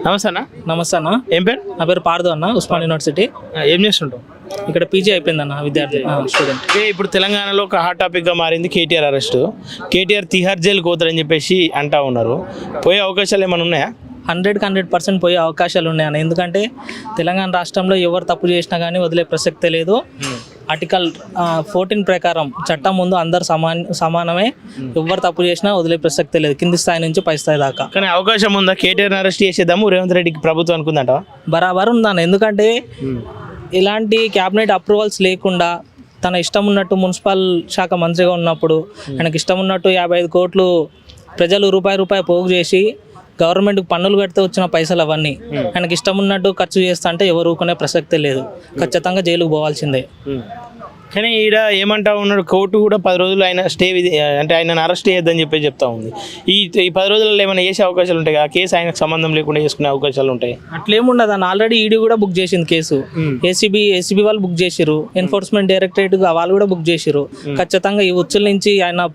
నమస్తే అన్న. నమస్తే అన్న. ఏం పేరు? నా పేరు పార్దు అన్న, ఉస్మాన్ యూనివర్సిటీ. ఏం చేస్తుంటావు? ఇక్కడ పీజీ అయిపోయింది అన్న, విద్యార్థి స్టూడెంట్. ఇప్పుడు తెలంగాణలో ఒక హాట్ టాపిక్గా మారింది కేటీఆర్ అరెస్ట్. కేటీఆర్ తిహార్ జైలుకి పోతారని చెప్పేసి అంటా ఉన్నారు. పోయే అవకాశాలు ఏమైనా ఉన్నాయా? 100% పోయే అవకాశాలు ఉన్నాయన్న. ఎందుకంటే తెలంగాణ రాష్ట్రంలో ఎవరు తప్పు చేసినా కానీ వదిలే ప్రసక్తే లేదు. ఆర్టికల్ 14 ప్రకారం చట్టం ముందు అందరు సమానమే. ఎవరు తప్పు చేసినా వదిలే ప్రసక్తే లేదు, కింది స్థాయి నుంచి పై స్థాయి దాకా. కానీ అవకాశం ఉందా? కేటీఆర్ అరెస్ట్ చేసేద్దాము రేవంత్ రెడ్డికి ప్రభుత్వం అనుకుందంట. బరాబర్ ఉందన్న. ఎందుకంటే ఇలాంటి క్యాబినెట్ అప్రూవల్స్ లేకుండా తన ఇష్టం ఉన్నట్టు మున్సిపల్ శాఖ మంత్రిగా ఉన్నప్పుడు ఆయనకి ఇష్టం ఉన్నట్టు 55 కోట్లు ప్రజలు రూపాయి పోగు చేసి గవర్నమెంట్కి పన్నులు కడితే వచ్చిన పైసలు అవన్నీ ఆయనకి ఇష్టం ఉన్నట్టు ఖర్చు చేస్తా అంటే ఎవరు ఊరుకునే ప్రసక్తే లేదు. ఖచ్చితంగా జైలుకు పోవాల్సిందే. కానీ ఈడ ఏమంటా ఉన్నాడు, కోర్టు కూడా 10 రోజులు ఆయన స్టే అంటే ఆయన అరెస్ట్ చేయొద్దని చెప్పి చెప్తా ఉంది. ఈ 10 రోజులలో ఏమైనా చేసే అవకాశాలు ఉంటాయి? ఆ కేసు ఆయనకు సంబంధం లేకుండా చేసుకునే అవకాశాలు ఉంటాయి? అట్లేముండదు అన్న. ఆల్రెడీ ఈడీ కూడా బుక్ చేసింది కేసు. ఏసీబీ వాళ్ళు బుక్ చేసిరు, ఎన్ఫోర్స్మెంట్ డైరెక్టరేట్ వాళ్ళు కూడా బుక్ చేసిరు. ఖచ్చితంగా ఈ ఉచ్చుల నుంచి ఆయన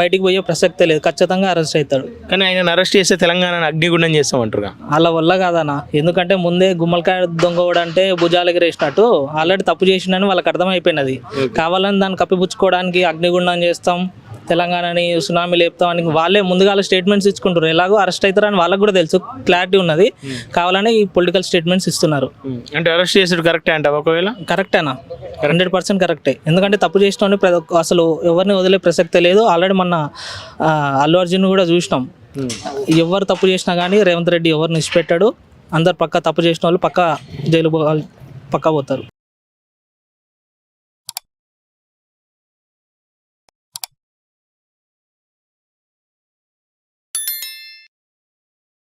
బయటికి పోయే ప్రసక్తే లేదు. ఖచ్చితంగా అరెస్ట్ అవుతాడు. కానీ ఆయన అరెస్ట్ చేస్తే తెలంగాణ అగ్నిగుండం చేస్తామంటారుగా. వాళ్ళ వల్ల కాదన్న. ఎందుకంటే ముందే గుమ్మలకాయ దొంగోడు అంటే భుజాలు ఎగిరేసినట్టు ఆల్రెడీ తప్పు చేసిండని వాళ్ళకి అర్థమైపోయినది. కావాలని దాన్ని కప్పిపుచ్చుకోవడానికి అగ్నిగుండం చేస్తాం, తెలంగాణని సునామీ లేపుతాం అని వాళ్ళే ముందుగా స్టేట్మెంట్స్ ఇచ్చుకుంటారు. ఎలాగో అరెస్ట్ అవుతారని వాళ్ళకు కూడా తెలుసు, క్లారిటీ ఉన్నది. కావాలని ఈ పొలిటికల్ స్టేట్మెంట్స్ ఇస్తున్నారు. అంటే అరెస్ట్ చేసాడు కరెక్టే అంట? ఒకవేళ కరెక్టేనా? 100% కరెక్టే. ఎందుకంటే తప్పు చేసిన అసలు ఎవరిని వదిలే ప్రసక్తే లేదు. ఆల్రెడీ మొన్న అల్లు అర్జున్ కూడా చూసినాం. ఎవరు తప్పు చేసినా కానీ రేవంత్ రెడ్డి ఎవరిని ఇచ్చిపెట్టాడు. అందరు పక్క తప్పు చేసిన వాళ్ళు పక్క జైలు పక్క పోతారు.